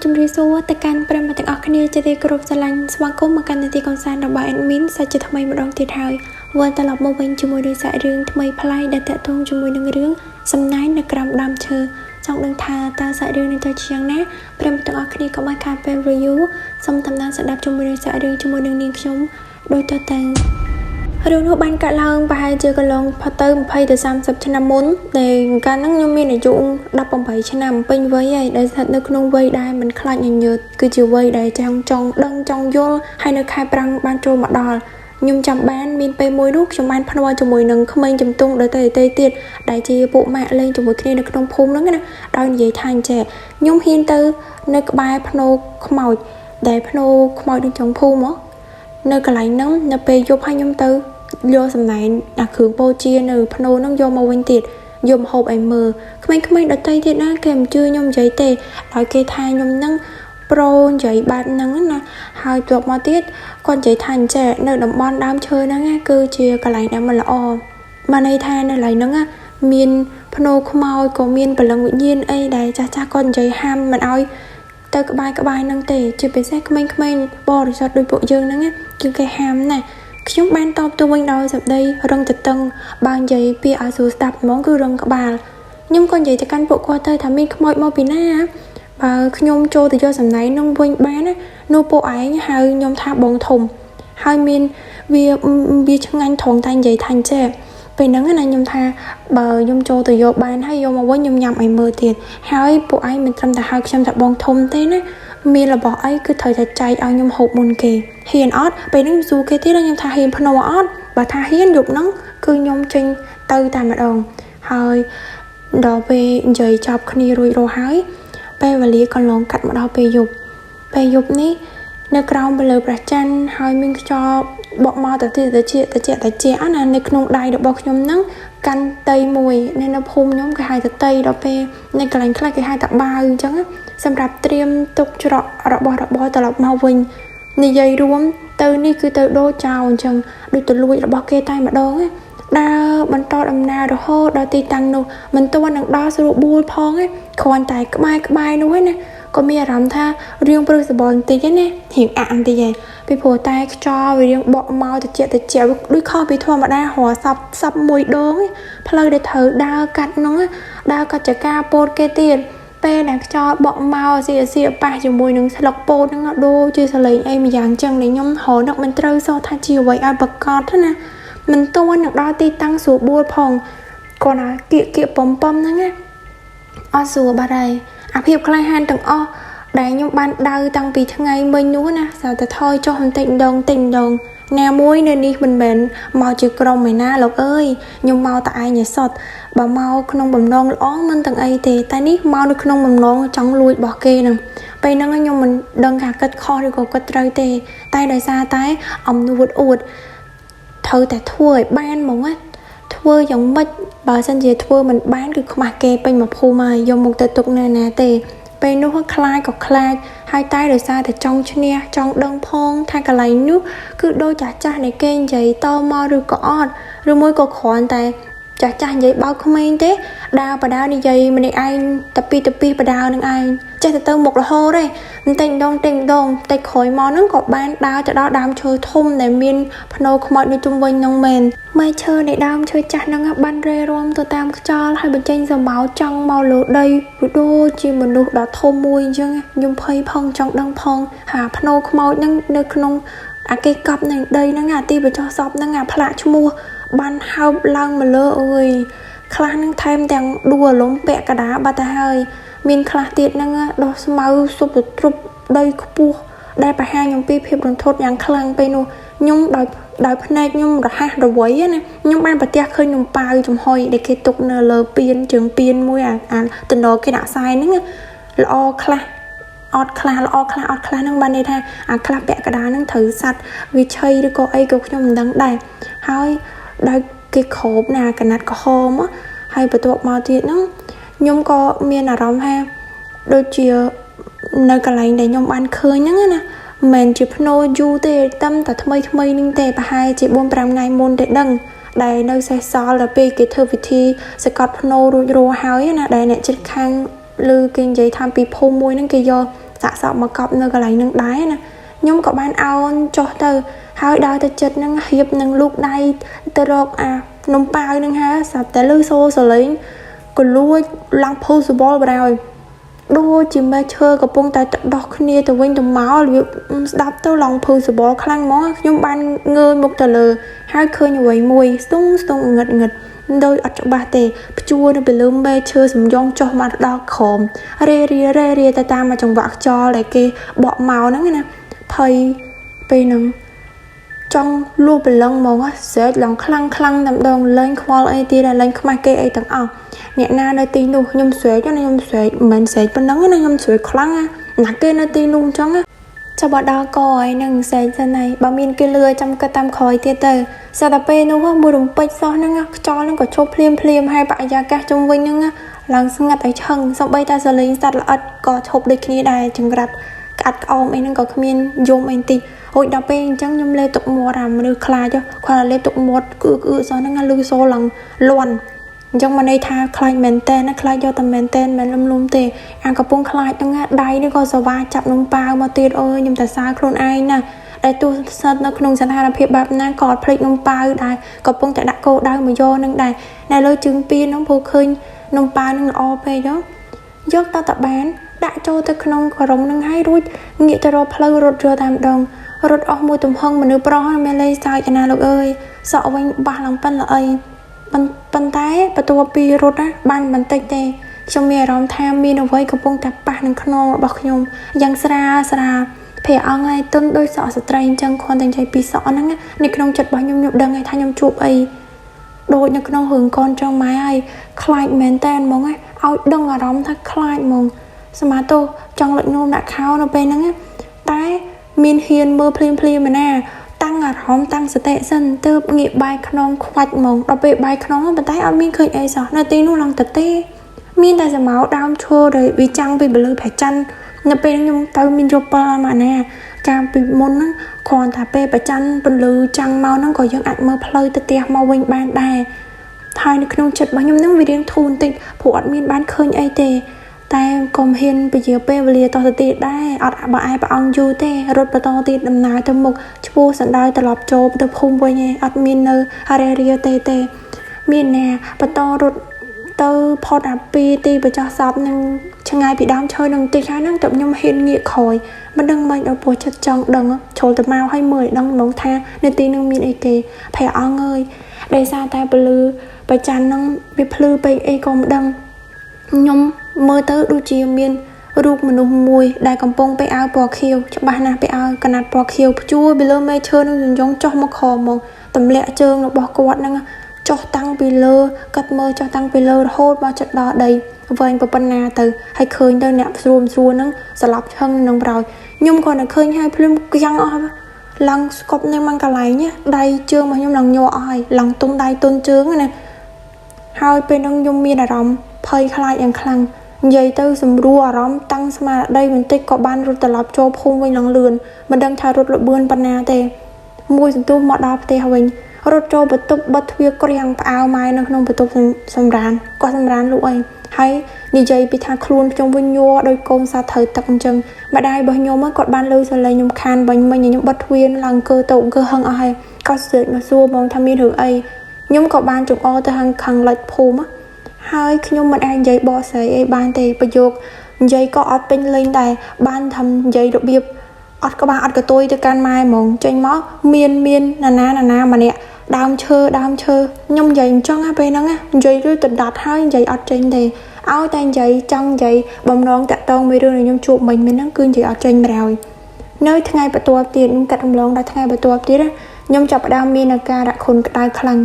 ជំរាបសួរទៅកាន់ប្រិយមិត្តទាំងអស់គ្នាជាទីគោរពស្រឡាញ់ស្វាគមន៍មកកាន់នាទីកំសាន្តរបស់ admin សាច់ជាថ្មីម្ដងទៀតហើយវិលត្រឡប់មកវិញជាមួយនឹងសាច់រឿងថ្មីប្លែកដែលតាក់ទងជាមួយនឹងរឿងសំណាញ់នៅក្រោមដើមឈើចង់ដឹងថាតើសាច់រឿងនេះទៅជាយ៉ាងណាប្រិយមិត្តទាំងអស់គ្នាក៏បានខានពេល review សូមតាមដានស្ដាប់ជាមួយនឹងសាច់រឿងជាមួយនឹងនាងខ្ញុំដូចតទៅរឿងនោះបានកាត់ឡើងប្រហែលជាកន្លងផុតទៅ20ទៅ30ឆ្នាំមុនដែលកាលហ្នឹងខ្ញុំមានអាយុ18ឆ្នាំពេញវ័យហើយដែលស្ថិតនៅក្នុងវ័យដែលមិនខ្លាចញញើតគឺជាវ័យដែលចង់ដឹងចង់យល់ហើយនៅខែប្រាំងបានចូលមកដល់ខ្ញុំចាំបានមានពេលមួយនោះខ្ញុំបានភ្នាល់ជាមួយនឹងក្មេងជំទង់ដទៃទៀតដែលជាពួកម៉ាក់លេងជាមួយគ្នានៅក្នុងភូមិហ្នឹងណាដោយនិយាយថាអញ្ចេះខ្ញុំហ៊ានទៅនៅក្បែរភ្នោខ្មោចដែលភ្នោខ្មោចនៅចុងភូមិហ៎នៅកន្លែងហ្នឹងនៅពេលយប់ឲ្យខ្ញុំទៅយកសំណែនអាគ្រឿងបូជានៅភ្នោហ្នឹងយកមកវិញទៀតយកម្ហូបឲ្យមើលក្មេងៗដទៃទៀតណាគេមិនជឿខ្ញុំនិយាយទេដោយគេថាខ្ញុំហ្នឹងប្រូនិយាយបែបហ្នឹងណាហើយទប់មកទៀតគាត់និយាយថាអញ្ចេះនៅតំបន់ដើមឈើហ្នឹងគឺជាកន្លែងដែលមិនល្អបានន័យថានៅកន្លែងហ្នឹងមានភ្នោខ្មោចក៏មានព្រលឹងវិញ្ញាណអីដែលចាស់គាត់និយាយហាមមិនឲ្យទៅក្បែរហ្នឹងទេជាពិសេសក្មេងៗបរិសុទ្ធដូចពួកយើងហ្នឹងគឺគេហាមណាខ្ញុំបានតបទៅវិញដោយសម្ដីរឹងតឹងបើនិយាយពាក្យឲ្យស្រួលស្ដាប់ហ្មងគឺរឹងក្បាលខ្ញុំក៏និយាយទៅកាន់ពួកគាត់ទៅថាមានខ្មោចមកពីណាបើខ្ញុំចូលទៅយកសំណែននឹងវិញបានណានោះពួកឯងហៅខ្ញុំថាបងធំហើយមានវាឆ្ងាញ់ត្រង់តែនិយាយថាអញ្ចេះពេលហ្នឹងណាខ្ញុំថាបើខ្ញុំចូលទៅយកបានហើយយកមកវិញខ្ញុំញ៉ាំឲ្យមើលទៀតហើយពួកឯងមិនត្រឹមតែហៅខ្ញុំថាបងធំទេណាមានរបស់អីគឺត្រូវតែចែកឲ្យខ្ញុំហូបមុនគេហ៊ានអត់ពេលហ្នឹងខ្ញុំសួរគេទៀតខ្ញុំថាហ៊ានភ្នោអត់បើថាហ៊ានយប់ហ្នឹងគឺខ្ញុំចេញទៅតែម្ដងហើយដល់ពេលនិយាយចប់គ្នារួចរាល់ហើយពេលវេលាកន្លងកាត់មកដល់ពេលយប់នេះនៅក្រោមលើព្រះច័ន្ទហើយមានខ្យល់បក់មកទៅណានៅក្នុងដៃរបស់ខ្ញុំហ្នឹងកាន់តីមួយនៅភូមិខ្ញុំគេហៅទៅតីដល់ពេលនៅកន្លែងខ្លះគេហៅថាបាវអញ្ចឹងសម្រាប់ត្រៀមទុកច្រករបស់ត្រឡប់មកវិញនិយាយរួមទៅនេះគឺទៅដូរចោលអញ្ចឹងដូចទៅលួចរបស់គេតែម្ដងដើរបន្តដំណើររហូតដល់ទីតាំងនោះមិនទាន់នឹងដល់ស្រួលបួលផងគ្រាន់តែក្បែរនោះណាក៏មានអារម្មណ៍ថារៀងព្រឹសសបល់បន្តិចណារៀងអាក់បន្តិចឯងពីព្រោះតែខ្យល់វារៀងបក់មកតិចដូចខុសពីធម្មតារហសពមួយដងផ្លូវដែលត្រូវដើរកាត់នោះដើរកាត់ចកាពោតគេទៀតពេលដែលខ្យល់បក់មកសៀប៉ះជាមួយនឹងស្លឹកពោតហ្នឹងដូចជាសលេងអីមួយយ៉ាងចឹងដែលខ្ញុំហៅនឹកមិនត្រូវសោះថាជាអ្វីឲ្យប្រកាសណាមិនទាន់នឹងដល់ទីតាំងស្រួលបួលផងគាត់ណាគៀកបំហ្នឹងណាអត់ស្រួលបាត់ហើយអាភាពក្លាហានទាំងអស់ដែលខ្ញុំបានដៅតាំងពីថ្ងៃមិញនោះណាស្រាប់តែថយចុះបន្តិចម្ដងណាមួយនៅនេះមិនមែនមកជាក្រុមឯណាលោកអើយខ្ញុំមកតែឯងឯសុតបើមកក្នុងបំណងល្អមិនទាំងអីទេតែនេះមកនៅក្នុងបំណងចង់លួចរបស់គេហ្នឹងពេលហ្នឹងខ្ញុំមិនដឹងថាគិតខុសឬក៏គិតត្រូវទេតែដោយសារតែអំនួតអួតត្រូវតែធ្វើឲ្យបានហ្មងធ្វើយ៉ាងម៉េចបើសិនជាធ្វើមិនបានគឺខ្មាស់គេពេញមកភូមិហើយយកមកទៅទុកណាទេពេលនោះខ្លាចក៏ខ្លាចហើយតែដោយសារតែចង់ឈ្នះចង់ដឹងផងថាកន្លែងនោះគឺដូចចាស់នៃគេនិយាយតមកឬក៏អត់ឬមួយក៏គ្រាន់តែចាស់និយាយបោកក្មេងទេដើរបដានិយាយម្នាក់ឯងតែពីបដានឹងឯងចេះទៅមុខរហូតទេបន្តិចម្ដងតែក្រោយមកហ្នឹងក៏បានដើរទៅដល់ដើមឈើធំដែលមានភ្នោខ្មោចនៅជុំវិញហ្នឹងមែនម៉ែឈើនៃដើមឈើចាស់ហ្នឹងបានរេរាំទៅតាមខ្យល់ហើយបញ្ចេញស្រមោលចង់មកលើដីដូចជាមនុស្សដ៏ធំមួយអញ្ចឹងខ្ញុំភ័យផងចង់ដឹងផងហាភ្នោខ្មោចហ្នឹងនៅក្នុងអាគេកប់នៅដីហ្នឹងអាទីបញ្ចុះសពហ្នឹងអាផ្លាកឈ្មោះបានហើបឡើងមកលើអើយខ្លះហ្នឹងថែមទាំងដួលលំពាក់កដាបាត់ទៅហើយមានខ្លះទៀតហ្នឹងដោះស្មៅសុបទៅទ្រប់ដីខ្ពស់ដែលបង្ហាញអំពីភាពរន្ធត់យ៉ាងខ្លាំងពេលនោះខ្ញុំដោយភ្នែកខ្ញុំរហ័សរវៃណាខ្ញុំបានប្រទះឃើញនំប៉ាវចំហុយដែលគេទុកនៅលើពៀនជើងពៀនមួយអាតំណគេដាក់ខ្សែហ្នឹងល្អខ្លះអត់ខ្លះហ្នឹងបានន័យថាអាខ្លះពាក់កដាហ្នឹងត្រូវសัตว์វាឆីឬក៏អីក៏ខ្ញុំមិនដឹងដែរហើយដោយគេគ្របណាកណាត់ក្រហមហើយបន្ទាប់មកទៀតហ្នឹងខ្ញុំក៏មានអារម្មណ៍ថាដូចជានៅកន្លែងដែលខ្ញុំបានឃើញហ្នឹងណាមិនជាភ្នោយូរទេតែថ្មីហ្នឹងទេប្រហែលជា 4-5 ថ្ងៃមុនទេដឹងដែលនៅសេសសល់ដល់ពេលគេធ្វើពិធីសកត់ភ្នោរួចរាល់ហើយណាដែលអ្នកជិតខាងឬគេនិយាយថាពីភូមិមួយហ្នឹងគេយក សាក់សពមកកប់នៅកន្លែងនឹងដែរណាខ្ញុំក៏បានអោនចុះទៅហើយដើរទៅចិត្តនឹងហៀបនឹងលូកដៃទៅរកអានំប៉ាវនឹងហើយស្រាប់តែលឺសូរសលេងក៏លួចឡើងភូសបលបរហើយដូចជាមេឈើកំពុងតែដោះគ្នាទៅវិញទៅមករបៀបស្ដាប់ទៅឡងភូសបលខ្លាំងហ្មងខ្ញុំបានងើយមុខទៅលើហើយឃើញអ្វីមួយស្ទង់ងឹតដោយអត់ច្បាស់ទេព្យួរនៅពីលើមេឈើសំយងចុះមកដល់ក្រោមរេរាទៅតាមចង្វាក់ខ្យល់ដែលគេបក់មកហ្នឹងណាភ័យពេលហ្នឹងចង់លួបប្រឡឹងមកស្រែកឡើងខ្លាំងតែម្ដងលែងខ្វល់អីទៀតលែងខ្មាស់គេអីទាំងអស់អ្នកណានៅទីនោះខ្ញុំស្រែកណាខ្ញុំស្រែកមិនមែនស្រែកប៉ុណ្ណឹងណាខ្ញុំស្រែកខ្លាំងណាគេនៅទីនោះអញ្ចឹងចាំបដល់កឲ្យនឹងស្រែកទៅណៃបើមានគេលឺចាំគិតតាមក្រោយទៀតទៅស្រាប់តែពេលនោះមួយរំពេចសោះហ្នឹងខ្យល់ហ្នឹងក៏ឈប់ភ្លាមហើយបរិយាកាសជុំវិញហ្នឹងឡើងស្ងាត់ឲ្យឆឹងសូម្បីតែសលេងសត្វល្អិតក៏ឈប់ដូចគ្នាដែរចង្រាត់ក្អាត់ក្អមអីហ្នឹងក៏គ្មានយំអីតិចរួចដល់ពេលអញ្ចឹងខ្ញុំលេបទុកមាត់អាមនុស្សខ្លាចគាត់លេបទុកមាត់គឺសោះហ្នឹងលឺសូរឡើងលាន់អញ្ចឹងមកន័យថាខ្លាចមែនតើណាខ្លាចយកតែមែនតើមិនលំទេអាកំពុងខ្លាចហ្នឹងដៃនេះក៏សវ៉ាចាប់នំប៉ាវមកទៀតអើយខ្ញុំតែសើខ្លួនឯងណាដែលទោះស្ថិតនៅក្នុងស្ថានភាពបែបណាក៏អត់ភ្លេចនំប៉ាវដែរកំពុងតែដាក់គោដៅមកយកនឹងដែរនៅលើជើងពីហ្នឹងព្រោះឃើញនំប៉ាវហ្នឹងល្អពេកយកតបានដាក់ចូលទៅក្នុងក្រុងហ្នឹងហើយរួចងាកទៅរកផ្លូវរត់យកតាមដងរត់អស់មួយទំហឹងមនុស្សប្រុសមានលេងសើចណាលោកអើយសក់វិញបះឡើងប៉ិនល្អីប៉ុន្តែបន្ទាប់ពីរត់បានបន្តិចទេខ្ញុំមានអារម្មណ៍ថាមានអ្វីកំពុងតែប៉ះនឹងខ្នងរបស់ខ្ញុំយ៉ាងស្រាលព្រះអង្គឯងទុនដោយសក់ស្ត្រីអញ្ចឹងគ្រាន់តែនិយាយពីសក់ហ្នឹងនៅក្នុងចិត្តរបស់ខ្ញុំដឹងថាខ្ញុំជួបអីដូចនៅក្នុងរឿងកូនចង់ម៉ែហើយខ្លាចមែនតើហ្មងឲ្យដឹងអារម្មណ៍ថាខ្លាចហ្មងសមាទោចង់លុចនោមដាក់ខោនៅពេលហ្នឹងតែមានហ៊ានមើលភ្លាមណាតាំងអារម្មណ៍តាំងសតិសិនទើបងាកបែរខ្នងខ្វាច់ហ្មងដល់ពេលបែរខ្នងប៉ុន្តែអត់មានឃើញអីសោះនៅទីនោះឡើងទេមានតែសមោដើមឈើដែលវាចាំងពីបលឺព្រះច័ន្ទនៅពេលខ្ញុំទៅមានយកប៉លមកណាកាលពីមុនហ្នឹងគ្រាន់តែពេលព្រះច័ន្ទពន្លឺចាំងមកហ្នឹងក៏យើងអាចមើលផ្លូវទៅផ្ទះមកវិញបានដែរហើយនៅក្នុងចិត្តរបស់ខ្ញុំហ្នឹងវារៀងធូរបន្តិចព្រោះអត់មានបានឃើញអីទេតែកុំហ៊ានពជាពេលវេលាតទៅទៀតដែរអត់បើឯព្រះអង្គយូរទេរត់បន្តទៀតដំណើរទៅមុខឈ្មោះសណ្ដាយត្រឡប់ចូលទៅភូមិវិញឯងអត់មាននៅរាទេមានណាបន្តរត់ទៅផុតអាពីទីបញ្ចុះសពនឹងឆ្ងាយពីដើមឈើនឹងតិចហើយហ្នឹងតើខ្ញុំហ៊ានងាកក្រោយមិនដឹងមិនដល់ពោះចិត្តចង់ដឹងជ្រុលទៅមកឲ្យមើលដឹងហ្មងថានៅទីនឹងមានអីគេព្រះអង្គអើយដោយសារតែពលឺប្រច័នហ្នឹងវាភ្លឺពេកអីក៏មិនដឹងខ្ញុំមើលទៅដូចជាមានរូបមនុស្សមួយដែលកំពុងពាក់អាវពណ៌ខៀវច្បាស់ណាស់ពាក់អាវកណាត់ពណ៌ខៀវព្យួរពីលើមេឈើនឹងយងចុះមកខមមកទម្លាក់ជើងរបស់គាត់ហ្នឹងចុះតាំងពីលើកាត់មើលចុះតាំងពីលើរហូតមកចិត្តដល់ដីវែងប៉ុណ្ណាទៅហើយឃើញទៅអ្នកស្រួលហ្នឹងស្លាប់ឈឹងនឹងប្រោយខ្ញុំគាត់តែឃើញហើយភ្លាមយ៉ាងអស់ឡើងស្គប់នៅមកកន្លែងដៃជើងរបស់ខ្ញុំឡើងញ័រអស់ហើយឡើងទុំដៃទុនជើងណាហើយពេលហ្នឹងខ្ញុំមានអារម្មណ៍ភ័យខ្លាចយ៉ាងខ្លាំងនិយាយទៅសម្រួលអារម្មណ៍តាំងស្មារតីបន្តិចក៏បានរត់ត្រឡប់ចូលភូមិវិញឡើងលឿនមិនដឹងថារត់លបឿនប៉ុណ្ណាទេមួយសន្ទុះមកដល់ផ្ទះវិញរត់ចូលបន្ទប់បិទទ្វារក្រាំងផ្អើលម៉ែនៅក្នុងបន្ទប់សម្រានគាត់សម្រានលក់អីហើយនិយាយពីថាខ្លួនខ្ញុំវិញញ័រដោយកូនសាត្រូវទឹកអញ្ចឹងម្ដាយរបស់ខ្ញុំគាត់បានលើសលេងខ្ញុំខានបាញ់មិញខ្ញុំបិទទ្វារឡើងអង្គើទៅអង្គើហឹងអស់ហើយគាត់ស្រែកមកសួរហ្មងថាមានរឿងអីខ្ញុំក៏បានចង្អុលទៅខាងលិចភូមិហើយខ្ញុំមិនអាចនិយាយបកស្រាយអីបានទេប្រយោគនិយាយក៏អត់ពេញលេងដែរបានធ្វើនិយាយរបៀបអត់ក្បាលអត់កតុយទៅកាន់ម៉ែហ្មងចេញមកមានណាម្នាក់ដើមឈើខ្ញុំនិយាយអញ្ចឹងពេលហ្នឹងនិយាយឬទៅដាត់ហើយនិយាយអត់ចេញទេឲ្យតែនិយាយចង់និយាយបំណងតាក់តងមួយរឿងដែលខ្ញុំជួបមិញហ្នឹងគឺនិយាយអត់ចេញម្ដងនៅថ្ងៃបន្ទាប់ទៀតខ្ញុំកាត់រំលងដល់ថ្ងៃបន្ទាប់ទៀតខ្ញុំចាប់ផ្ដើមមានអាការៈខុនក្តៅខ្លាំង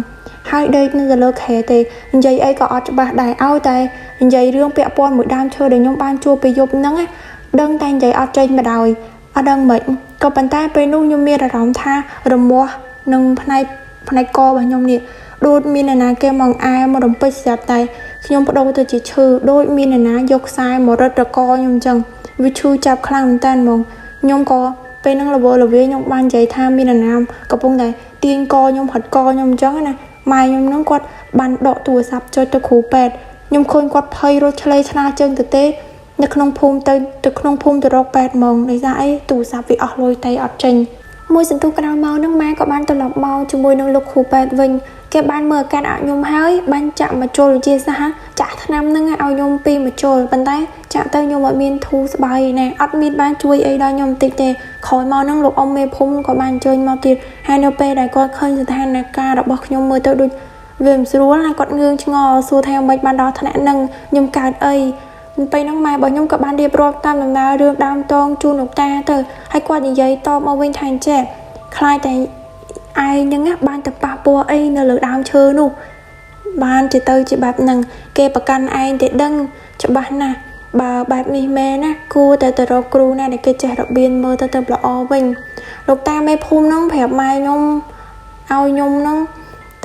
ហើយដេកនៅលើខែទេនិយាយអីក៏អត់ច្បាស់ដែរឲ្យតែនិយាយរឿងពាក់ព័ន្ធមួយដើមឈើដែលខ្ញុំបានជួបពេលយប់ហ្នឹងដឹងតែនិយាយអត់ចេញម្ដងអត់ដឹងមិនក៏ប៉ុន្តែពេលនោះខ្ញុំមានអារម្មណ៍ថារមាស់នឹងផ្នែកករបស់ខ្ញុំនេះដូចមានអ្នកណាគេមកអែមករំពេចស្រាប់តែខ្ញុំបដូរទៅជាឈឺដូចមានអ្នកណាយកខ្សែមករឹតរកខ្ញុំអញ្ចឹងវាឈឺចាប់ខ្លាំងមែនតើហ្មងខ្ញុំក៏ពេលហ្នឹងល្វើខ្ញុំបាននិយាយថាមានអ្នកណាកំពុងតែទាញកខ្ញុំហិតកខ្ញុំអញ្ចឹងណាម៉ែខ្ញុំហ្នឹងគាត់បានដកទូរស័ព្ទចុចទៅគ្រូពេទ្យខ្ញុំឃើញគាត់ភ័យរត់ឆ្លេឆ្លាជើងទៅទេ នៅក្នុងភូមិទៅក្នុងភូមិទៅរកពេទ្យហ្មងដោយសារអីទូរស័ព្ទវាអស់លុយតែអត់ចេញមួយសន្ទុះក្រោយមកនឹងម៉ែក៏បានត្រឡប់មកជាមួយនឹងលោកគ្រូពេទ្យវិញគេបានមើលអាការៈខ្ញុំហើយបានចាក់មកជុលវិទ្យាសាស្ត្រចាក់ថ្នាំហ្នឹងឲ្យខ្ញុំពីមកជុលប៉ុន្តែចាក់ទៅខ្ញុំអត់មានធូរស្បើយណាអត់មានបានជួយអីដល់ខ្ញុំបន្តិចទេក្រោយមកហ្នឹងលោកអ៊ំមេភូមិក៏បានអញ្ជើញមកទៀតហើយនៅពេលដែលគាត់ឃើញស្ថានភាពរបស់ខ្ញុំមើលទៅដូចវាមិនស្រួលហើយគាត់ងឿងឆ្ងល់សួរថាមិនបានដល់ថ្នាក់ហ្នឹងខ្ញុំកើតអីពេលហ្នឹងម៉ែរបស់ខ្ញុំក៏បានរៀបរាប់តាមដំណើររឿងដើមតងជូនលោកតាទៅហើយគាត់និយាយតបមកវិញថាអញ្ចេះខ្លាចតែឯងហ្នឹងបានទៅប៉ះពាល់អីនៅលើដើមឈើនោះបានជាទៅជាបែបហ្នឹងគេប្រកាន់ឯងតែដឹងច្បាស់ណាស់បើបែបនេះមែនណាគួរតែទៅរកគ្រូណាដែលគេចេះរបៀនមើលទៅល្អវិញលោកតាមេភូមិហ្នឹងប្រាប់ម៉ែខ្ញុំឲ្យខ្ញុំហ្នឹង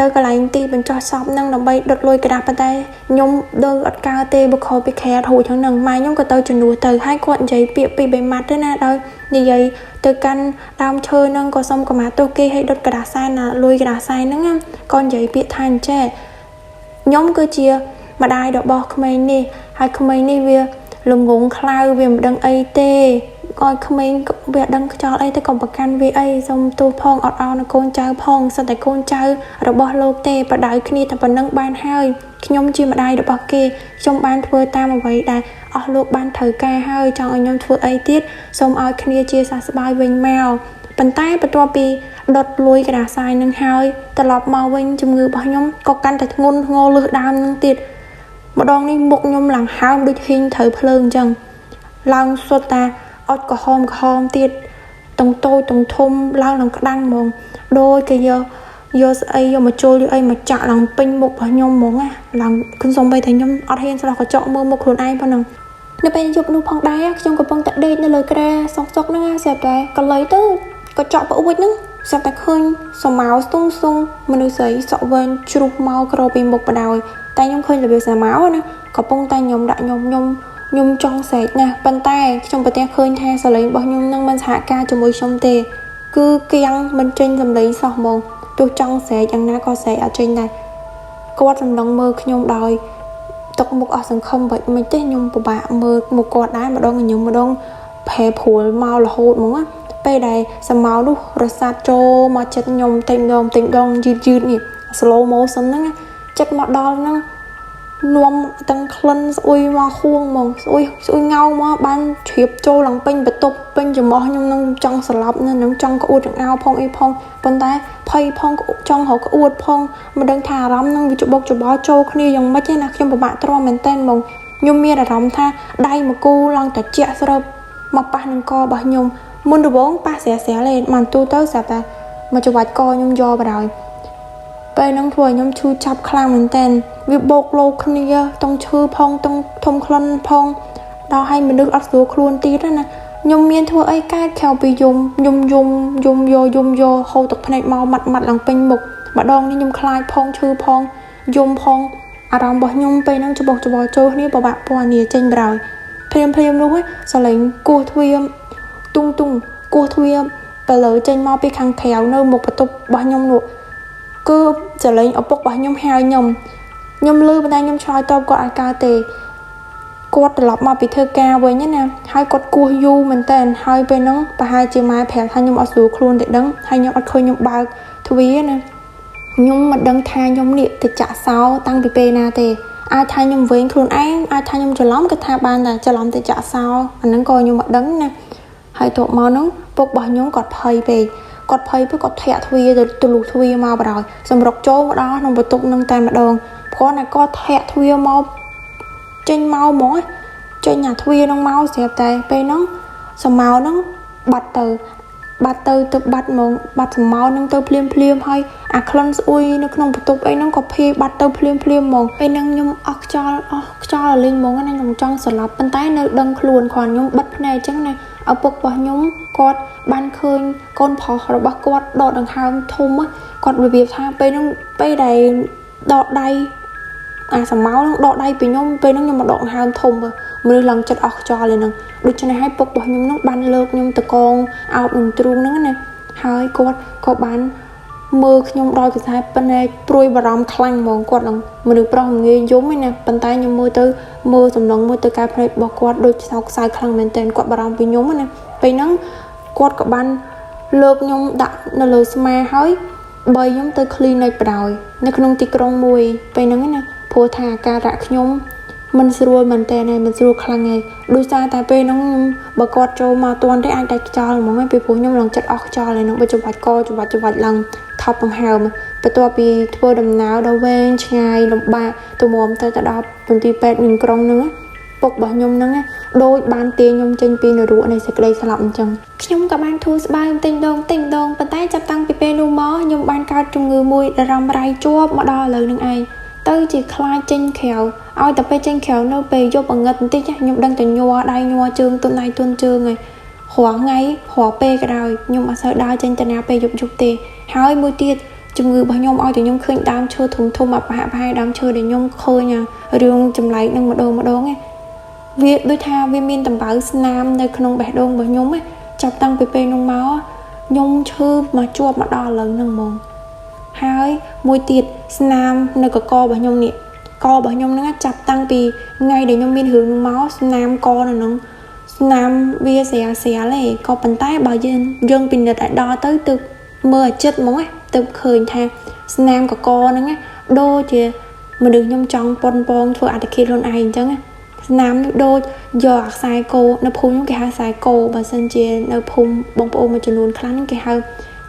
ទៅកន្លែងទីបញ្ចុះសពហ្នឹងដើម្បីដុតលុយក្រាស់ប៉ុន្តែខ្ញុំដើរអត់កើតទេបើខុសពីខែរួចហ្នឹងម៉ែខ្ញុំក៏ទៅជំនួសទៅហើយគាត់និយាយពាក្យពី3ម៉ាត់ទៅណាដោយនិយាយទៅកាន់ដើមឈើហ្នឹងក៏សុំកម្មាទោសគេឲ្យដុតក្រាស់សែនណាលុយក្រាស់សែនហ្នឹងក៏និយាយពាក្យថាអញ្ចេះខ្ញុំគឺជាម្ដាយរបស់ក្មេងនេះហើយក្មេងនេះវាល្ងងខ្លៅវាមិនដឹងអីទេឲ្យក្មេងវាដឹងខ្យល់អីទៅកុំប្រកាន់វាអីសុំទោសផងអត់អោនកូនចៅផងសិតតែកូនចៅរបស់លោកទេបដៅគ្នាតែប៉ុណ្្នឹងបានហើយខ្ញុំជាម្ដាយរបស់គេខ្ញុំបានធ្វើតាមអ្វីដែលអស់លោកបានត្រូវការហើយចង់ឲ្យខ្ញុំធ្វើអីទៀតសូមឲ្យគ្នាជាសះស្បើយវិញមកប៉ុន្តែបន្ទាប់ពីដុតលុយក្រាស់សាយនឹងហើយត្រឡប់មកវិញជំងឺរបស់ខ្ញុំក៏កាន់តែធ្ងន់ធ្ងរលើសដើមនឹងទៀតម្ដងនេះមុខខ្ញុំឡើងហើមដូចហ៊ីងត្រូវភ្លើងអញ្ចឹងឡើងសុទ្ធតាអត់ក្រហមទៀតតង់តូចតង់ធំឡើងឡើងក្តាំងហ្មងដូចគេយកស្អីយកមកជុលយកអីមកចាក់ឡើងពេញមុខរបស់ខ្ញុំហ្មងណាឡើងខ្ញុំសំបីតែខ្ញុំអត់ហ៊ានស្លោះកញ្ចក់មើលមុខខ្លួនឯងប៉ុណ្ណឹងនៅពេលយប់នោះផងដែរខ្ញុំកំពុងតែដេកនៅលើគ្រែសុកហ្នឹងស្រាប់តែកន្លៃទៅកញ្ចក់ប្អួចហ្នឹងស្រាប់តែឃើញសមោស្ទង់សុងមនុស្សស្រីសក់វែងជ្រុះមកក្រោពីមុខបដ ாய் តែខ្ញុំឃើញរបៀបសមោណាកំពុងតែខ្ញុំដាក់ខ្ញុំចង់ស្រែកណាស់ប៉ុន្តែខ្ញុំប្រទះឃើញថាសលេងរបស់ខ្ញុំនឹងមិនសហការជាមួយខ្ញុំទេគឺគៀងមិនចេញសម្លេងសោះហ្មងទោះចង់ស្រែកយ៉ាងណាក៏ស្រែកអត់ចេញដែរគាត់សំឡងមើលខ្ញុំដោយទឹកមុខអស់សង្ឃឹមបែបមិនទេខ្ញុំពិបាកមើលមុខគាត់ដែរម្ដងខ្ញុំម្ដងប្រែព្រួលមករហូតហ្មងណាពេលដែលសមោនោះរសាត់ចូលមកចិត្តខ្ញុំតែម្ដងយឺតនេះ slow motion ហ្នឹងចិត្តមកដល់ហ្នឹងនាំទាំងក្លិនស្អុយមកខួងហ្មងស្អុយងៅមកបានជ្រាបចូលឡើងពេញបន្ទប់ពេញច្រមុះខ្ញុំនឹងចង់ស្លាប់នឹងចង់ក្អួតចង្អោផងអីផងប៉ុន្តែភ័យផងចង់រកក្អួតផងមិនដឹងថាអារម្មណ៍នឹងវាច្បុកច្បល់ចូលគ្នាយ៉ាងម៉េចទេណាខ្ញុំពិបាកទ្រាំមែនតើហ្មងខ្ញុំមានអារម្មណ៍ថាដៃមកគូឡើងតែជាក់ស្រើបមកប៉ះនឹងករបស់ខ្ញុំមុនដំបូងប៉ះស្រាលៗលេមិនទូទៅស្រាប់តែមកច្រវាច់កខ្ញុំយកបដ ாய் ពេលហ្នឹងធ្វើឲ្យខ្ញុំឈឺចាប់ខ្លាំងមែនតើវាបោកលោគ្នាតង់ឈឺផងតង់ធំក្លិនផងដល់ឲ្យមនុស្សអត់ស្រួលខ្លួនទៀតណាខ្ញុំមានធ្វើអីកើតក្រៅពីយំយកហូរទឹកភ្នែកមកម៉ាត់ឡើងពេញមុខម្ដងនេះខ្ញុំខ្លាចផងឈឺផងយំផងអារម្មណ៍របស់ខ្ញុំពេលហ្នឹងច្បុកច្បល់ចូលគ្នាពិបាកពណ៌នាចេញបដ ாய் ព្រាមនោះសលេងគោះទ្វារទុងគោះទ្វារបើលើចេញមកពីខាងក្រៅនៅមុខបន្ទប់របស់ខ្ញុំនោះគឺចលេងឪពុករបស់ខ្ញុំហៅខ្ញុំលឺប៉ុន្តែខ្ញុំឆ្លើយតបគាត់អត់កើតទេគាត់ត្រឡប់មកពីធ្វើការវិញណាហើយគាត់គោះយូរមែនតើហើយពេលហ្នឹងប្រហែលជាម៉ែប្រាប់ថាខ្ញុំអត់ស្រួលខ្លួនទេដឹងហើយខ្ញុំអត់ឃើញខ្ញុំបើកទ្វារណាខ្ញុំមិនដឹងថាខ្ញុំនេះទៅចាក់សោតាំងពីពេលណាទេអាចថាខ្ញុំវិញខ្លួនឯងអាចថាខ្ញុំច្រឡំក៏ថាបានតែច្រឡំទៅចាក់សោអាហ្នឹងក៏ខ្ញុំអត់ដឹងណាហើយទៅមកហ្នឹងពុករបស់ខ្ញុំគាត់ភ័យពេកគាត់ភ័យព្រោះគាត់ធាក់ទ្វារទៅលូកទ្វារមកបដ ாய் សម្រុកចូលមកដល់ក្នុងបន្ទប់នឹងតែម្ដងព្រោះតែគាត់ធាក់ទ្វារមកចេញមកហ្មងចេញអាទ្វារនឹងមកស្រាប់តែពេលហ្នឹងសមោហ្នឹងបាត់ទៅបាត់ហ្មងបាត់សមោហ្នឹងទៅភ្លាមហើយអាក្លិនស្អុយនៅក្នុងបន្ទប់អីហ្នឹងក៏ភាយបាត់ទៅភ្លាមហ្មងពេលហ្នឹងខ្ញុំអស់ខ្យល់លេងហ្មងណាខ្ញុំចង់ស្លាប់ប៉ុន្តែនៅដឹងខ្លួនគ្រាន់ខ្ញុំបិទភ្នែកអញ្ចឹងណាឪពុករបស់ខ្ញុំគាត់បានឃើញកូនប្រុសរបស់គាត់ដកដង្ហើមធំគាត់របៀបថាពេលហ្នឹងពេលដែលដកដៃអាសមោនឹងដកដៃពីខ្ញុំពេលហ្នឹងខ្ញុំមកដកដង្ហើមធំមនុស្សឡើងចិត្តអស់ខ្យល់ហ្នឹងដូច្នេះហើយពុករបស់ខ្ញុំហ្នឹងបានលើកខ្ញុំទៅកងអោបនឹងទ្រូងហ្នឹងណាហើយគាត់ក៏បាន mơ nhung đôi cái sai bên này prui bà rong khăn mong quạt lòng mà được prong nghe giống ấy nè bàn tay nhung mơ sầm lòng mơ từ cái phải bỏ quạt đôi sau sai khăn mình tên quạt bà rong bị nhúng ấy nè bị nắng quạt các bạn lược nhung đặt nó lừa smile hói bay nhung tới clean này rồi nó không tì krong mùi bị nắng nè phô thà ca rạ nhung mình sửa mình tên này mình sửa khăn này đôi xa tại bên nó bà quạt trâu mà toàn đấy anh ta cho là mọi người bị phô nhung lần chất óc cho lại nó bây giờ vạch co chụp vạch lần thọp bằng hào mà bà tôi bị thua đầm não đâu ven ngày lục ba tôi muốn tới ta đọc tuần ti pet mình krong nữa bọc bà nhung nữa đôi ban tiền nhung trên pin rồi rượu này sẽ đây sẽ lắm chừng nhung các bạn thu ba tình đồn bàn tay chập tăng pp nu mó nhung ban cao trong người mùi để rong rai chua mà đo lời nương ai tới chỉ khai trên khéo ai tập trên khéo nó về vô bằng ngật tí chứ nhung đang từ nhua đây nhua chương tuần này tuần chương rồi hóa ngay hóa p cái rồi nhung mà sợ đau trên chân áo p dục tê hai mươi tiết chừng người bao nhung ai thì nhung khơi đam chơi thùng mà hạ hai đam chơi để nhung khơi nha riêng chừng lấy nâng một đồ nghe việc đôi tha viên miên tầm báo nam nơi không bẻ đông bởi nhung ấy chọc tăng pp nông máu nhung chư mà chua mà đo lớn nâng mồm hai môi tiệt nam nơi có co bởi nhung nè co bởi nhung nó chọc tăng vì ngay để nhung miên hướng nông máu nam co là nó nam bia xẻ lệ co bàn tay bảo dân bình đợt đại đo tới từ mưa chết móng ấy từ khơi tha nam có co nữa nghe đô thì mà được nhung trong pon thôi ăn khi luôn ai chẳng á nam đôi giọt sai cô nó phun những cái hai sai cô và sân chia nó phun bông bông mà cho luôn khăn những cái hai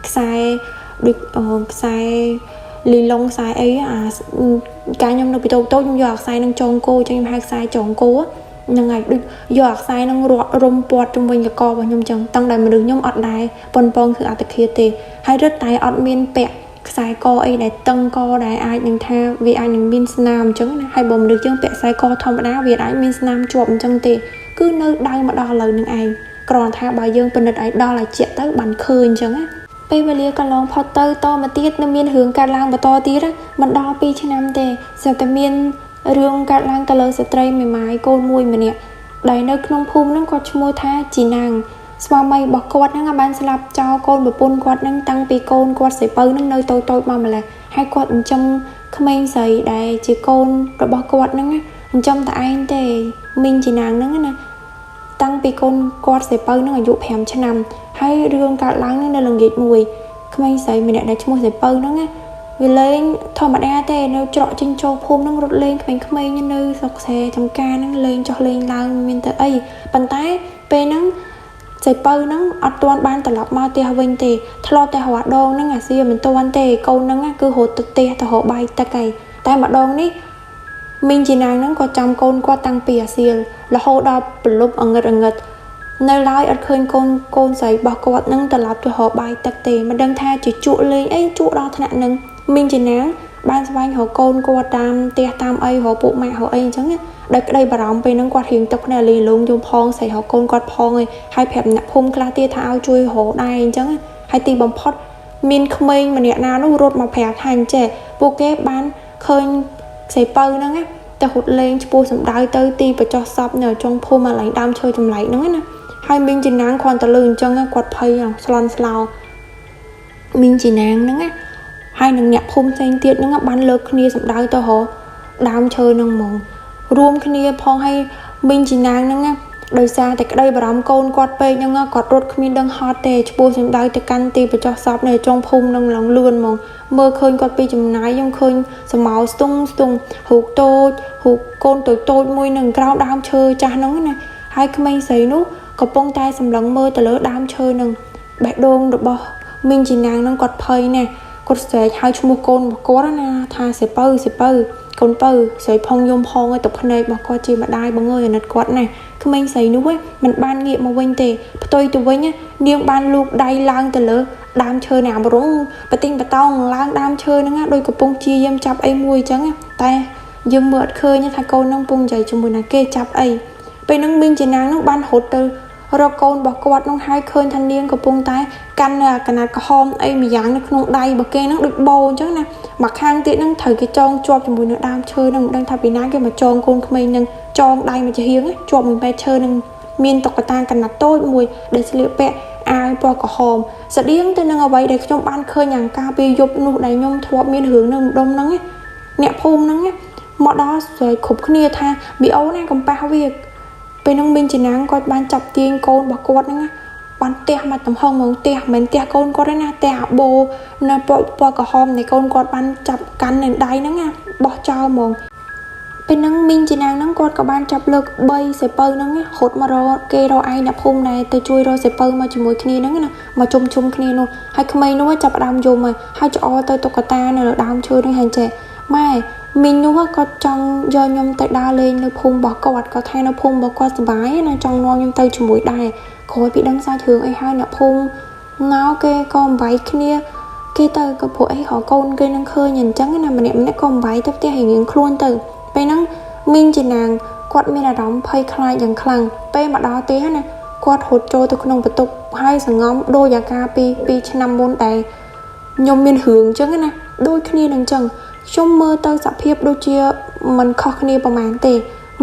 sai được sai lì lông sai ấy cá nhân nó bị tốt trong giọt sai nó tròn cô cho em hai sai tròn cô á nhưng ngày được giọt sai nó rôm bọt trong bên cái co và nhung chừng tăng đại mà được nhung ọt đài ponคือăn kia tê hay rất tay ọt miên pẹt sai co ấy để tăng co để ai nhưng tha vì ai nhưng min nam chứng hay bồng được chứng pẹt sai co thông đá vì ai min nam chuột chân tê cứ nơi đây mà đo lờiនឹងឯងក្រនថាបើយើងពិនិត្យឲ្យដល់ឲ្យជាក់ទៅបានឃើញអញ្ចឹងណាពេលវេលាកន្លងផុតទៅតមកទៀតនៅមានរឿងកើតឡើងបន្តទៀតមិនដល់2ឆ្នាំទេស្រាប់តែមានរឿងកើតឡើងទៅលើស្ត្រីមេម៉ាយកូនមួយម្នាក់ដែលនៅក្នុងភូមិហ្នឹងគាត់ឈ្មោះថាជីណាងស្វាមីរបស់គាត់ហ្នឹងបានស្លាប់ចោលកូនប្រពន្ធគាត់ហ្នឹងតាំងពីកូនគាត់ស្រីពៅហ្នឹងនៅតូចមកម្ល៉េះហើយគាត់អញ្ចឹងក្មេងស្រីដែលជាកូនរបស់គាត់ហ្នឹងអញ្ចឹងតែឯងទេមីងជីណាងហ្នឹងណាតាំងពីកូនគាត់ស្រីពៅហ្នឹងអាយុ5ឆ្នាំហើយរឿងកើតឡើងនៅល្ងាចមួយក្មេងស្រីម្នាក់ដែលឈ្មោះស្រីពៅហ្នឹងណាវាលេងធម្មតាទេនៅច្រកចិញ្ចោភូមិហ្នឹងរត់លេងក្មេងៗនៅស្រុកស្រែចំការហ្នឹងលេងចុះលេងឡើងមានទៅអីប៉ុន្តែពេលហ្នឹងស្រីពៅហ្នឹងអត់ទាន់បានត្រឡប់មកផ្ទះវិញទេធ្លាប់តែរត់ដងហ្នឹងអាសៀមិនទាន់ទេកូនហ្នឹងគឺរត់ទៅផ្ទះទៅរកបាយទឹកហើយតែម្ដងនេះមីងជីណាងហ្នឹងក៏ចាំកូនគាត់តាំងពីអាសៀលរហូតដល់ប្រលប់អងឹតនៅឡើយអត់ឃើញកូនស្រីរបស់គាត់ហ្នឹងត្រឡប់ទៅរកបាយទឹកទេមិនដឹងថាជាជក់លេងអីជក់ដល់ថ្នាក់ហ្នឹងមីងជីណាងបានស្វែងរកកូនគាត់តាមផ្ទះតាមអីរកពួកម៉ាក់រកអីអញ្ចឹងដោយក្តីបារម្ភពេលហ្នឹងគាត់រៀងទឹកគ្នាលីលងយំផងស្រីរកកូនគាត់ផងហើយប្រាប់អ្នកភូមិខ្លះទៀតថាឲ្យជួយរកដែរអញ្ចឹងហើយទីបំផុតមានក្មេងម្នាក់ណានោះរត់មកប្រាប់ថាអញ្ចេះពួកគេបានឃើញស្រីពៅហ្នឹងតែរត់លេងឈ្មោះសំដៅទៅទីបញ្ចុះសពនៅចុងភូមិកន្លែងដើមឈើចម្លែកហ្នឹងណាហើយមីងជីណាងគ្រាន់តែលឺអញ្ចឹងគាត់ភ័យស្លន់ស្លោមីងជីណាងហ្នឹងហើយនឹងអ្នកភូមិផ្សេងទៀតហ្នឹងបានលើកគ្នាសំដៅទៅរកដើមឈើហ្នឹងហ្មងរួមគ្នាផងឲ្យមីងជីណាងហ្នឹងដោយសារតែក្តីបារម្ភកូនគាត់ពេកហ្នឹងគាត់រត់គ្មានដឹងហត់ទេឈ្មោះសំដៅទៅកាន់ទីបញ្ចុះសពនៅចុងភូមិហ្នឹងឡងលឿនហ្មងមើលឃើញគាត់ពីចំណាយខ្ញុំឃើញសមោស្ទង់រូបតូចរូបកូនតូចមួយនឹងក្រោមដើមឈើចាស់ហ្នឹងណាហើយក្មេងស្រីនោះកំពុងតែសម្លឹងមើលទៅលើដើមឈើហ្នឹងបេះដូងរបស់មីងជីណាងហ្នឹងគាត់ភ័យណាស់គាត់ស្រែកហៅឈ្មោះកូនរបស់គាត់ណាថាសិពៅកូនពៅស្រីផងយំផងទៅភ្នែករបស់គាត់ជាម្ដាយបងអើយអាណិតគាត់ណាក្មេងស្រីនោះមិនបានងាកមកវិញទេផ្ទុយទៅវិញនាងបានលូកដៃឡើងទៅលើដើមឈើណាមរងបទិញបតោងឡើងដើមឈើហ្នឹងដោយកំពុងជាយាមចាប់អីមួយអញ្ចឹងតែយើងមើលអត់ឃើញថាកូនហ្នឹងកំពុងនិយាយជាមួយណាគេចាប់អីពេលហ្នឹងមីងជីណាងហ្នឹងបានរត់ទៅរកកូនរបស់គាត់នឹងហើយឃើញថានាងកំពុងតែកាន់នៅកណាត់ក្រហមអីម្យ៉ាងនៅក្នុងដៃរបស់គេហ្នឹងដូចបោអញ្ចឹងណាមកខាងទៀតហ្នឹងត្រូវគេចងជាប់ជាមួយនឹងដើមឈើហ្នឹងមិនដឹងថាពីណាគេមកចងកូនក្មេងហ្នឹងចងដៃមកជាហៀងជាប់មួយបែកឈើហ្នឹង មានតុក្កតាកណាត់តូចមួយដែលស្លៀកពាក់អាវពណ៌ក្រហមស្តៀងទៅនឹងអ្វីដែលខ្ញុំបានឃើញយ៉ាងកាលពីយប់នោះដែលខ្ញុំធ្លាប់មានរឿងនៅម្ដុំហ្នឹងអ្នកភូមិហ្នឹងមកដល់ស្រែកគ្រប់គ្នាថាមីអូនណាកំប៉ះវាពេលហ្នឹងមីងចំណាំងគាត់បានចាប់ទាញកូនរបស់គាត់ហ្នឹងបានផ្ទះមកទំហឹងហ្មងផ្ទះមិនមែនផ្ទះកូនគាត់ទេណាផ្ទះអាបូនៅពណ៌ក្រហមនៃកូនគាត់បានចាប់កាន់នៅដៃហ្នឹងណាបោះចោលហ្មងពេលហ្នឹងមីងចំណាំងហ្នឹងគាត់ក៏បានចាប់លើក3សៀវភៅហ្នឹងរត់មករកគេរកឯងអ្នកភូមិដែរទៅជួយរកសៀវភៅមកជាមួយគ្នាហ្នឹងណាមកជុំគ្នានោះហើយក្មេងនោះចាប់ដើមយំហើយច្អល់ទៅតុក្កតានៅលើដើមឈើហ្នឹងហើយចេះម៉ែមីងនោះគាត់ចង់យកខ្ញុំទៅដើរលេងនៅភូមិរបស់គាត់គាត់ថានៅភូមិរបស់គាត់សុបាយណាចង់នាំខ្ញុំទៅជាមួយដែរក្រោយពីដឹងសាច់រឿងអីហើយអ្នកភូមិណៅគេក៏អំបែកគ្នាគេទៅក៏ពួកអីរកកូនគេនឹងឃើញអញ្ចឹងណាម្នាក់ក៏អំបែកទៅផ្ទះរៀងខ្លួនទៅពេលហ្នឹងមីងចំណាំងគាត់មានអារម្មណ៍ភ័យខ្លាចយ៉ាងខ្លាំងពេលមកដល់ទីណាគាត់រត់ចូលទៅក្នុងបន្ទប់ហើយសង្ងំដូចអាការពីឆ្នាំមុនដែលខ្ញុំមានរឿងអញ្ចឹងណាដូចគ្នានឹងអញ្ចឹងខ្ញុំមើលទៅសភាពដូចជាមិនខុសគ្នាប្រហែលទេ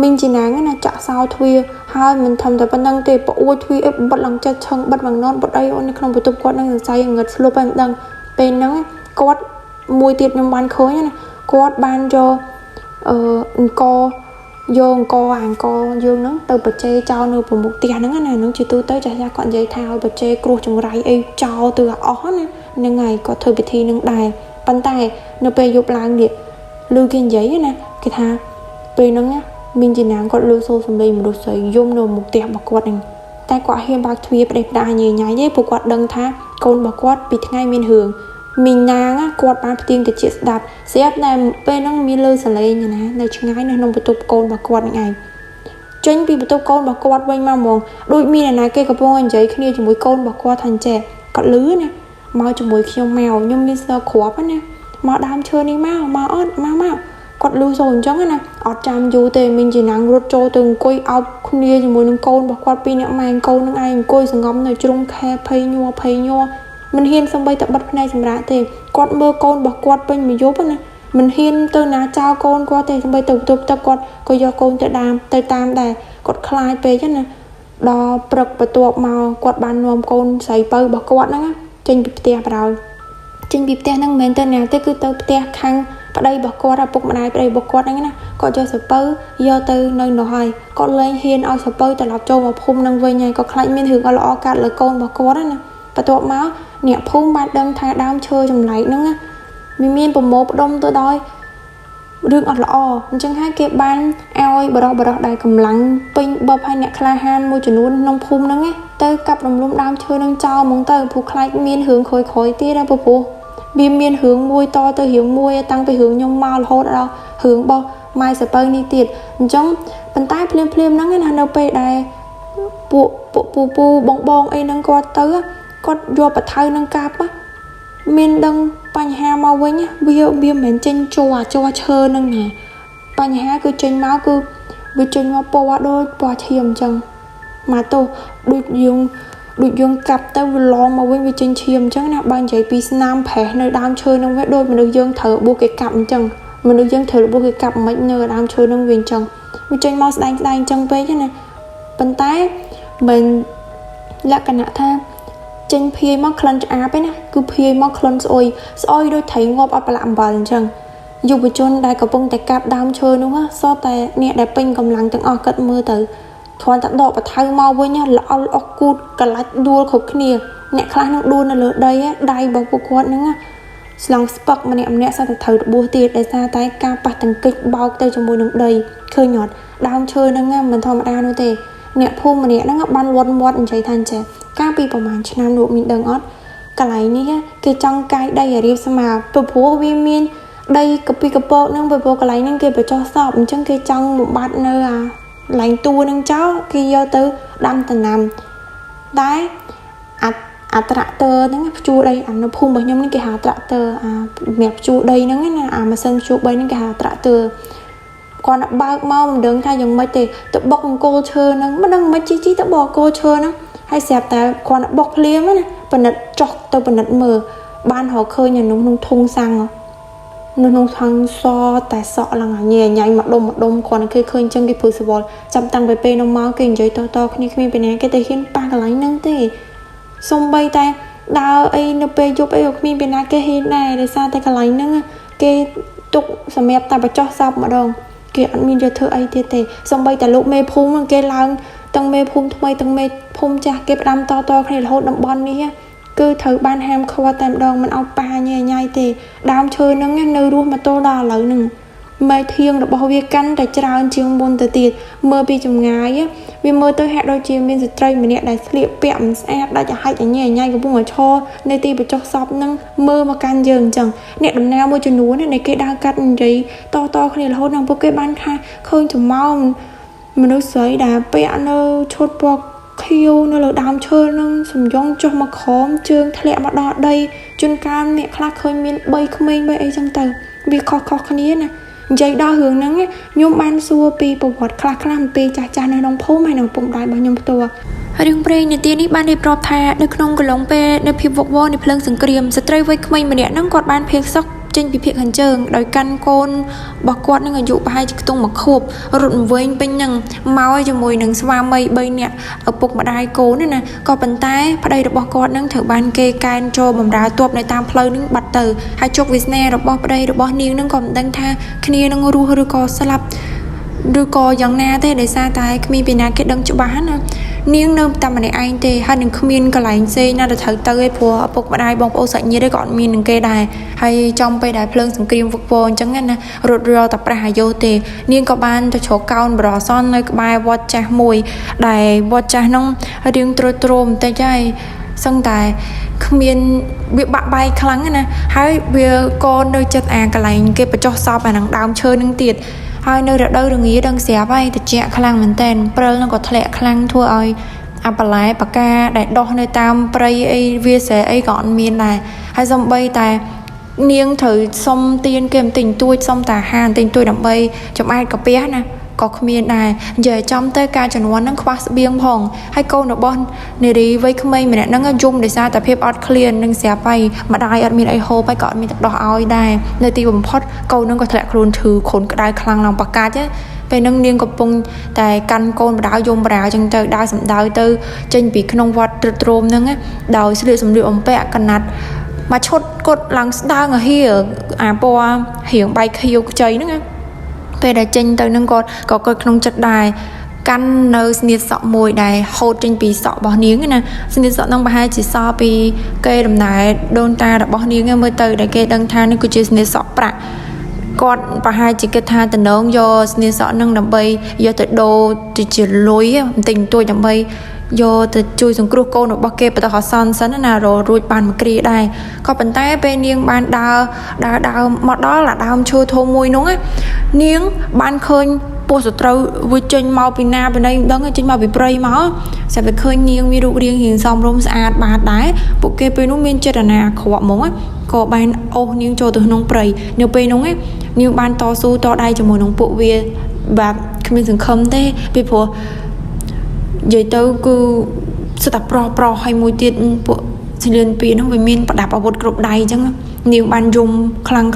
មីងចំណាំងណាចាក់សោទ្វារហើយមិនធំតែប៉ុណ្្នឹងទេប្អួយទ្វារអីបិទឡើងចិត្តឆឹងបិទវាំងណនបិទអីអូននៅក្នុងបន្ទប់គាត់នឹងសរសៃងឹតស្លុបហើយមិនដឹងពេលហ្នឹងគាត់មួយទៀតខ្ញុំបានឃើញណាគាត់បានយកអង្គយើងហ្នឹងទៅបច្ចេចោលនៅប្រមុខផ្ទះហ្នឹងណាហ្នឹងជាទូទៅចាស់គាត់និយាយថាឲ្យបច្ចេគ្រោះចង្រៃអីចោលទៅអស់ណាហ្នឹងហើយគាត់ធ្វើពិធីហ្នឹងដែរប៉ុន្តែនៅពេលយប់ឡើងនេះឮគេនិយាយណាគេថាពេលហ្នឹងមីងចំណាំងគាត់លឺសូរសំឡេងមនុស្សស្រីយំនៅមុខផ្ទះរបស់គាត់ហ្នឹងតែគាត់ហ៊ានបើកទ្វារផ្ដេសផ្ដាស់ញញ៉ៃទេព្រោះគាត់ដឹងថាកូនរបស់គាត់ពីថ្ងៃមានរឿងមីងណាងគាត់បានផ្ទៀងទៅជាស្ដាប់ស្រាប់តែពេលហ្នឹងមានលើសលេងណានៅឆ្ងាយនៅក្នុងបន្ទប់កូនរបស់គាត់ហ្នឹងឯងចេញពីបន្ទប់កូនរបស់គាត់វិញមកហ្មងដូចមានអ្នកណាគេកំពុងនិយាយគ្នាជាមួយកូនរបស់គាត់ថាចេះគាត់លឺណាមកជាមួយខ្ញុំខ្ញុំមានសើគ្រាប់ណាមកដើមឈើនេះមកអត់មកគាត់លឺសូរអញ្ចឹងណាអត់ចាំយូរទេមីងចំណាំងរត់ចូលទៅអង្គុយអោបគ្នាជាមួយនឹងកូនរបស់គាត់ពីរអ្នកម៉ែកូននឹងឯងអង្គុយសង្ងំនៅជ្រុងខែភ័យញ័រមិនហ៊ានសំបីតែបិទភ្នែកសម្រាប់ទេគាត់មើលកូនរបស់គាត់ពេញមួយយប់ណាមិនហ៊ានទៅណាចោលកូនគាត់ទេសំបីទៅបន្ទប់ទឹកគាត់ក៏យកកូនទៅតាមដែរគាត់ខ្លាចពេកណាដល់ព្រឹកបន្ទាប់មកគាត់បាននាំកូនស្រីពៅរបស់គាត់ហ្នឹងចេញពីផ្ទះបរោយចេញពីផ្ទះហ្នឹងមិនមែនទៅណាទេគឺទៅផ្ទះខាងប្តីរបស់គាត់ឪពុកម្ដាយប្តីរបស់គាត់ហ្នឹងណាគាត់យកសពៅយកទៅនៅនោះហើយគាត់លែងហ៊ានឲ្យសពៅត្រឡប់ចូលមកភូមិហ្នឹងវិញហើយគាត់ខ្លាចមានរឿងអត់ល្អកើតលើកូនរបស់គាត់ណាបន្ទាប់មកអ្នកភូមិបានដឹងថាដើមឈើចម្លែកហ្នឹងមានប្រមូលផ្ដុំទៅដោយរឿងអត់ល្អអញ្ចឹងហើយគេបានឲ្យបរិះដែលកម្លាំងពេញបបឲ្យអ្នកក្លាហានមួយចំនួនក្នុងភូមិហ្នឹងទៅកាប់រំលំដើមឈើហ្នឹងចោលហ្មងទៅព្រោះខ្លាចមានរឿងក្រោយទៀតណាព្រោះវាមានរឿងមួយតទៅរឿងមួយតាំងពីរឿងខ្ញុំមករហូតដល់រឿងរបស់ម៉ែសពៅនេះទៀតអញ្ចឹងប៉ុន្តែភ្លាមហ្នឹងណានៅពេលដែលពូបងអីហ្នឹងគាត់ទៅគាត់យកបថៅនឹងកាប់មានដឹងបញ្ហាមកវិញវាមិនមែនចេញជួឈើនឹងណាបញ្ហាគឺចេញមកគឺវាចេញមកពណ៌ដូចពណ៌ឈាមអញ្ចឹងមកទៅដូចយើងកាប់ទៅវាឡងមកវិញវាចេញឈាមអញ្ចឹងណាបើនិយាយពីស្នាមប្រេះនៅដើមឈើនឹងវាដូចមនុស្សយើងត្រូវរបួសគេកាប់អញ្ចឹងមនុស្សយើងត្រូវរបួសគេកាប់មិននៅដើមឈើនឹងវាអញ្ចឹងវាចេញមកស្ដែងអញ្ចឹងពេកណាប៉ុន្តែមិនលក្ខណៈថាចេញភាយមកក្លិនឆ្អាបឯណាគឺភាយមកក្លិនស្អុយដូចត្រីងាប់អត់ប្រឡាក់អំបិលអញ្ចឹងយុវជនដែលកំពុងតែកាប់ដើមឈើនោះសតតែអ្នកដែលពេញកម្លាំងទាំងអស់គិតមើលទៅគ្រាន់តែដកបថៅមកវិញល្អល់អស់គូតកលាច់ដួលគ្រប់គ្នាអ្នកខ្លះនឹងដួលនៅលើដីដៃរបស់ពួកគាត់ហ្នឹងស្លងស្ពឹកម្នាក់សតតែត្រូវរបួសទៀតដោយសារតែការប៉ះទង្គិចបោកទៅជាមួយនឹងដីឃើញអត់ដើមឈើហ្នឹងមិនធម្មតានោះទេអ្នកភូមិម្នាក់ហ្នឹងបានវត្តនិយាយថាចេះកាលពីប្រហែលឆ្នាំលោកមានដឹងអត់កន្លែងនេះគេចង់កាយដីឲ្យរៀបស្មើព្រោះវាមានដីកពីកពកហ្នឹងព្រោះកន្លែងហ្នឹងគេបញ្ចុះសពអញ្ចឹងគេចង់បំបត្តិនៅឡែងតួនឹងចោលគេយកទៅដាំដំណាំតែអាត្រាក់ទ័រហ្នឹងភ្ជួរដីនៅភូមិរបស់ខ្ញុំនេះគេហៅត្រាក់ទ័រសម្រាប់ភ្ជួរដីហ្នឹងណាម៉ាស៊ីនភ្ជួរដីហ្នឹងគេហៅត្រាក់ទ័រគាត់បើកមកមិនដឹងថាយ៉ាងម៉េចទេទៅបុកអង្គលឈើហ្នឹងមិនដឹងមិនជីទៅបុកអង្គលឈើហ្នឹងហើយស្រាប់តែគាត់បុកភ្លាមណាប៉និតចុះទៅប៉និតមើលបានរកឃើញនៅក្នុងធុងសាំង nó nông thang so tại sọ là nhẹ nhàng mặc đom còn cái khơi chân cái phơi sầu chậm tăng về pe nó máu cái chơi to khi bên này cái tay khiến ba cái lái nâng tí xong bay tay đào ấy nó pe chụp ấy khi bên này cái hình này để sao tay cái lái nâng cái tục sầm mẹp tay bật cho sao mà đâu cái anh mình cho thơ ấy thế xong bay tại lúc mê phun cái làng tăng mê phun thay tăng mê phun cha cái đam to cái là hốt đâm bon đi ha cứ thử ban ham khoa tam đòn mình ao pa nhai thì đam chơi nó nghe nơi luôn mà tô đỏ lợi nè mây thiêng được bao việc canh để trao chiên buồn từ tiệt mơ bị chùm ngái á vì mơ tôi hẹn đôi chiên bên tray mình nè đại liệp bẹm ad đã cho hai cái nhai của buông ở cho nơi ti bị cho sọp nâng mơ mà can dường chẳng nè đầm nào mơ cho núa này cái đang cắt giấy to cái này là hốt nằm cái ban tha khơi chùm mau mình nó sấy đá bẹ nó chốt bọc khiêu nó là đam chơi nó sầm giông cho mà khó chương thẹn mà đọt đây chuyên cam mẹ khác khơi miên bay không bay ấy trong tờ vì khó khăn nè dây đo hướng nắng nhôm ban xua pi bộ vật khác làm pi cha nơi đông phố hay nào bụng đại bao nhôm tua đường bơi này tiên đi ban đi prop tha nơi không có lồng pe nơi phim vọc vòn nơi phơi sừng kềm sẽ trai với mình mà nè nó còn ban phê sóc trên bị hình trường đòi căn côn bọc quạt nó dụ hai tung một khộp rụn với bên nhằng máu cho mùi nâng xoa mây bay nè ở bục mà đai cố nè có bàn tay ở đây được bọc quạt nâng thử ban kê can cho bầm đá tuột này tam phơi nâng bật từ hai chục vít nè được bọc ở đây được bọc niên nâng còn đăng tha kia nâng ru hư co slap đưa co giống na thế để xa tay mi bị na cái đăng chụp bán nè niên nôm tầm này anh thì hai đừng comment cái lại xe na được thử tới phù bục mà đai bong ô sợi như đấy còn mi đừng kê đài hay trong bay đài phơi sừng kìm phục vụ chẳng ngăn nè rồi tập ra vô thì niên có ban cho chỗ cao bờ son nơi bài vót cha mùi đài vót cha nông riêng trôm tay trái xong tại không miên việc bạn bay khăng nè hay việc con nơi chất cái lại cái bờ cho sao bài nắng đào chơi nâng tiệt hai nơi đâu đừng nghĩ đang xé bay thì trẻ khăng mình tên pro nó có thể khăng thua ơi à lái bạc ca để đo nơi tam pray ấy vi sẽ ấy gọn miền này hay dòng bay tại niêng thử xong tiên kèm tình tôi xong tà hàn tình tôi đầm bay chậm ai có bé nè có miền này giờ trong tới ca chuẩn đoán nó khoa biếng phòng hay câu nó bon này đi với không mình nó dung để sao tập phép art clear nâng xé bay mà đai ở miền ấy hồ bay gọn miền đỏ oi đai nơi ti bấm pot câu nó có thể luôn thử khốn cái đai khăng lòng bạc ca chứ về nâng niên cột bông tại căn côn và đào dùng và chân trời đào sầm đào tư trên bị khung vọt trôm nâng á đào sẽ được sầm được ống bẹ cẩn nát mà chốt cột lăng đang ở here à po hiện bay khiêu chơi nữa á về đại trên tới nâng cột có cột khung chặt đài căn nơi nhiệt sọ mùi đài hột trên bị sọ bỏ niếng nè nhiệt sọ nông bà hai chỉ so bị cây đầm nải đôn ta đã bỏ niếng mới từ đại cây đăng than nên cứ chỉ nhiệt sọ bạc con bà hai chỉ kết tha tình nông do nên sợ nâng đầm bay do tự đồ thì chỉ lối tình tôi đầm bay do tự chui xuống cua cô nó bao kê bà ta họ son sẵn là rồi ruột bàn một kia đây có bàn tay bên niêng ban đào một đó là đào chơi thô mùi nóng á niêng ban khơi po sụt trâu vui trên màu pina bên đây đấng trên màu bị spray máu sẽ phải khơi niêng ví dụ riêng hiện xong rôm sạch bà đái bộ kê bên nó miên chết là khổ móng á có ban ô niêng cho từ nông spray nhiều bên nóng á nhưng ban to su to đây cho một nông bộ về và mình dừng không thế vì phù vậy tôi cứ sự tập pro hay mùi tiết bộ xin liên pin nó về miền đạp vào một group đầy chẳng nhiều ban dùng khăng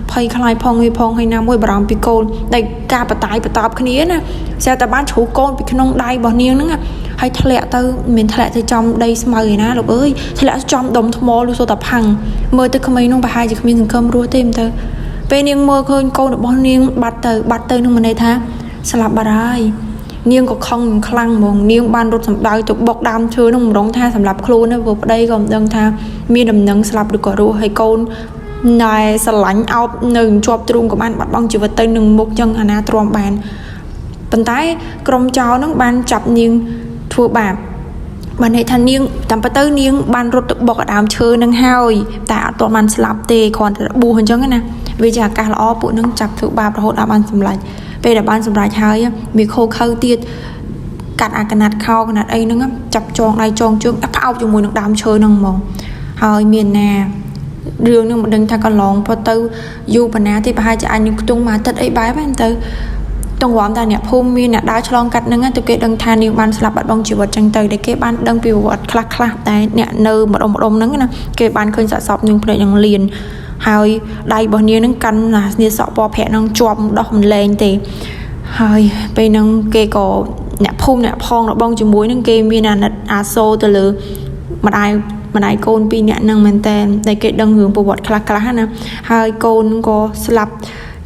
phơi khai phong hay nam môi bàm pico đây ca bả tái bả tọp cái nế nè xe ta ban chủ con bị nông đầy bỏ niên nữa hay thẹn tới mình thẹn tới trong đây mời na lục ơi thẹn trong đồng thô mò luôn số tập hằng mời tới không mấy nông bà hai chỉ không mình dừng không rua thêm tới về niên mơ khơi câu được bao niên bạt tới nông mình đây tha slap bà đây niên có không khăng mong niên ban đốt sầm đào tục bọc đam chơi nông đóng tha sầm lập khuôn nó vừa đây còn đăng tha miên đầm nắng slap được có ru hay câu này sờ lạnh ao nừng chọp trung của ban bật băng chỉ vật tay nừng một chân hà na tròn bàn bàn tay cầm chó nó ban chập niên thua bạc bạn hệ thanh niên tầm bắt tới niên ban rốt được bọc đám chơi nâng hao tại toàn ban slap tê còn bù hơn chân nè vì chả cả là bộ nâng chập thua bạc rồi đã ban sầm lạnh về đã ban sầm lạnh hơi bị khô khâu tiệt cắt cái nát khâu cái nát ấy nó chập tròn đây tròn trước áp ao cho mùi nước đám chơi nâng mong hơi miền nè riêng nhưng mà đừng thay con lon phật tư dù bà ná thì bà hai chị anh nhưng tung mà thật ấy bái bạn tư trong quán ta nè hôm mi nè đã cho lon cắt nâng từ cái đằng than nhiều ban slap bật bông chỉ vật chân từ để cái ban đăng biểu vật clap đấy nè nơ một ông nâng nè cái ban khơi dạ sọp nhưng phảiยังliền ហើយដៃរបស់នាងនឹងកាន់អាស្នៀតសក់ពណ៌ប្រាក់នឹងជាប់ដោះមិនលែងទេហើយពេលហ្នឹងគេក៏អ្នកភូមិអ្នកផងរបងជាមួយនឹងគេមានអាណិតអាសូរទៅលើម្ដាយកូន2នាក់ហ្នឹងមែនតើតែគេដឹងរឿងប្រវត្តិខ្លះណាហើយកូនក៏ស្លាប់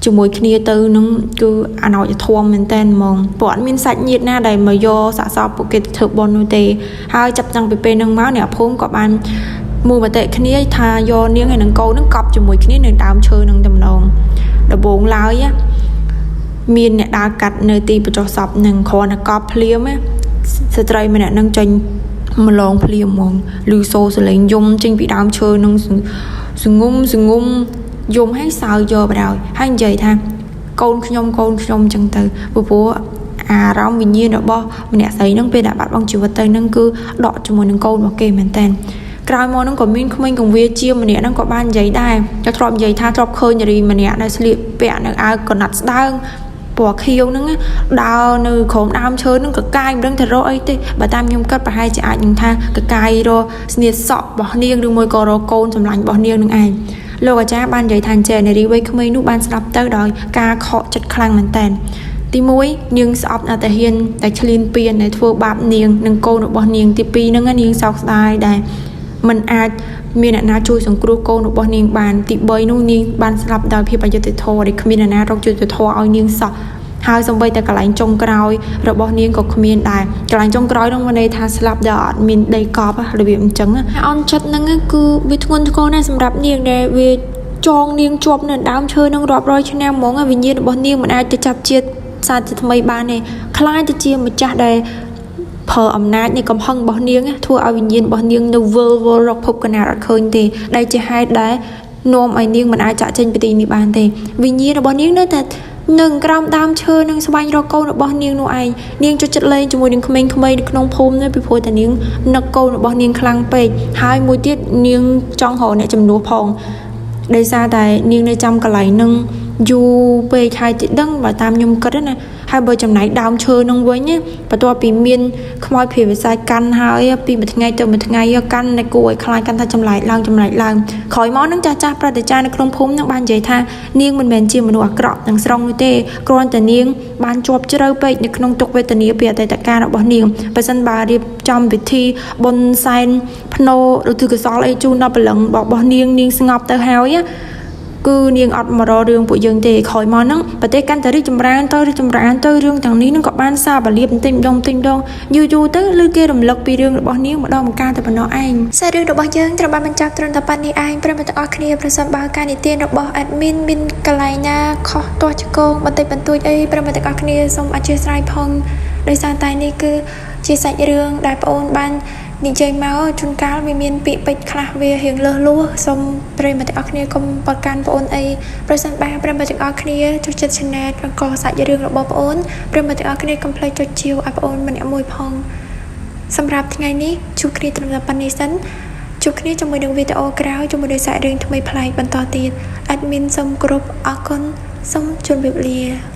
ជាមួយគ្នាទៅនឹងគឺអណោចធម៌មែនតើហ្មងព្រោះអត់មានសាច់ញាតិណាដែលមកយកសាកសពពួកគេទៅធ្វើបុណ្យនោះទេហើយចាប់តាំងពីពេលហ្នឹងមកអ្នកភូមិក៏បានមូលមតិគ្នាថាយកនាងហើយនឹងកូនហ្នឹងកប់ជាមួយគ្នានៅដើមឈើនឹងតែម្ដងដំបូងឡើយមានអ្នកដើរកាត់នៅទីបញ្ចុះសពនឹងគ្រាន់តែកប់ភ្លាមស្ត្រីម្នាក់នឹងចេញម្លងភ្លាមហ្មងឮសូរសលេងយំចេញពីដើមឈើនឹងសងុំយំឲ្យសើយកបដ ហើយនិយាយថាកូនខ្ញុំចឹងទៅព្រោះអារម្មណ៍វិញ្ញាណរបស់ម្នាក់ស្រីនឹងពេលដែលបាត់បង់ជីវិតទៅនឹងគឺដកជាមួយនឹងកូនរបស់គេមែនតើក្រោយមកនឹងក៏មានក្មេងកង្វាជាម្នាក់នឹងក៏បាននិយាយដែរតែធ្លាប់និយាយថាធ្លាប់ឃើញនារីម្នាក់ដែលស្លៀកពាក់នៅអាវកណាត់ស្ដើងពណ៌ខៀវហ្នឹងដើរនៅក្រោមដើមឈើហ្នឹងកកាយមិនដឹងទៅរកអីទេបើតាមខ្ញុំគិតប្រហែលជាអាចនឹងថាកកាយរកស្នៀតសក់របស់នាងឬមួយក៏រកកូនសម្លាញ់របស់នាងនឹងឯងលោកអាចារ្យបាននិយាយថាចេះនារីវ័យក្មេងនោះបានស្លាប់ទៅដោយការខកចិត្តខ្លាំងមែនតើទី1នាងស្អប់អត្តហ៊ានតែឆ្លៀនពៀនដែលធ្វើបាបនាងនិងកូនរបស់នាងទី2ហ្នឹងនាងសោកស្ដាយដែលមិនអាចមានអ្នកណាជួយសង្គ្រោះកូនរបស់នាងបានទី3នោះនាងបានស្លាប់ដោយភាពអយុត្តិធម៌ដែលគ្មានអ្នកណារកយុត្តិធម៌ឲ្យនាងសោះហើយសូម្បីតែកន្លែងចុងក្រោយរបស់នាងក៏គ្មានដែរកន្លែងចុងក្រោយនោះមានន័យថាស្លាប់ដោយអត់មានដីកប់របៀបអញ្ចឹងអន់ចិត្តហ្នឹងគឺវាធ្ងន់ធ្ងរណាស់សម្រាប់នាងដែលវាចងនាងជាប់នៅដើមឈើនឹងរាប់រយឆ្នាំហ្មងវិញ្ញាណរបស់នាងមិនអាចទៅចាប់ជាតិសាជាថ្មីបានទេខ្លាចទៅជាម្ចាស់ដែលប្រើអំណាចនៃកំហឹងរបស់នាងធ្វើឲ្យវិញ្ញាណរបស់នាងនៅវិលរកភពកណាត់អត់ឃើញទេដែលជាហេតុដែលនាំឲ្យនាងមិនអាចចាក់ចេញពីទីនេះបានទេវិញ្ញាណរបស់នាងនៅតែនឹងក្រោមដើមឈើនឹងស្វែងរកកូនរបស់នាងនោះឯងនាងចូលចិត្តលេងជាមួយនឹងក្មេងៗនៅក្នុងភូមិនេះពីព្រោះតែនាងនឹកកូនរបស់នាងខ្លាំងពេកហើយមួយទៀតនាងចង់រកអ្នកជំនួសផងដោយសារតែនាងនៅចាំកន្លែងនឹងយូរពេកហើយទីដឹងបើតាមខ្ញុំគិតណាហើយបើចំណាយដើមឈើនឹងវិញបន្ទាប់ពីមានខ្មោចព្រាយវិសាចកាន់ហើយពីមួយថ្ងៃទៅមួយថ្ងៃកាន់តែគួរឲ្យខ្លាចកាន់តែចម្លែកឡើងក្រោយមកនឹងចាស់ប្រតិចារនៅក្នុងភូមិនឹងបាននិយាយថានាងមិនមែនជាមនុស្សអាក្រក់ទាំងស្រុងនោះទេគ្រាន់តែនាងបានជាប់ជ្រៅពេកនៅក្នុងទុក្ខវេទនាពីអតីតកាលរបស់នាងបើសិនបើរៀបចំពិធីបុណ្យសែនភ្នោឬទិកសលអីជូនដល់ព្រលឹងរបស់នាងស្ងប់ទៅហើយគឺនាងអត់មករករឿងពួកយើងទេក្រោយមកហ្នឹងប្រទេសកាន់តែរីកចម្រើនទៅរឿងទាំងនេះនឹងក៏បានសារបលាបបន្តិចម្ដងយូរទៅឬគេរំលឹកពីរឿងរបស់នាងម្ដងម្កាលតែប៉ុណ្ណោះឯងសាររឿងរបស់យើងត្រូវបានបញ្ចប់ត្រឹមតែប៉ុណ្្នេះឯងប្រិយមិត្តទាំងអស់គ្នាប្រសិនបើការនិទានរបស់ admin មានកន្លែងណាខុសទាស់ឆ្គងបន្តិចបន្តួចអីប្រិយមិត្តទាំងអស់គ្នាសូមអធិស្ឋានផងដោយសារតែនេះគឺជាសាច់រឿងដែលបងអូនបាននិយាយមកជួនកាលវាមានពាក្យពេចន៍ខ្លះវារៀងលើសលួសសូមប្រិយមិត្តទាំងអស់គ្នាកុំបកកាន់បងអូនអីប្រសិនបើប្រិយមិត្តទាំងអស់គ្នាចូលចិត្ត channel ក៏សាច់រឿងរបស់បងអូនប្រិយមិត្តទាំងអស់គ្នាកុំភ្លេចចុចជាវឲ្យបងអូនម្នាក់មួយផងសម្រាប់ថ្ងៃនេះជួបគ្នាត្រឹមតែប៉ុណ្្នេះសិនជួបគ្នាជាមួយនឹងវីដេអូក្រោយជាមួយនឹងសាច់រឿងថ្មីប្លែកបន្តទៀត admin សូមគោរពអរគុណសូមជម្រាបលា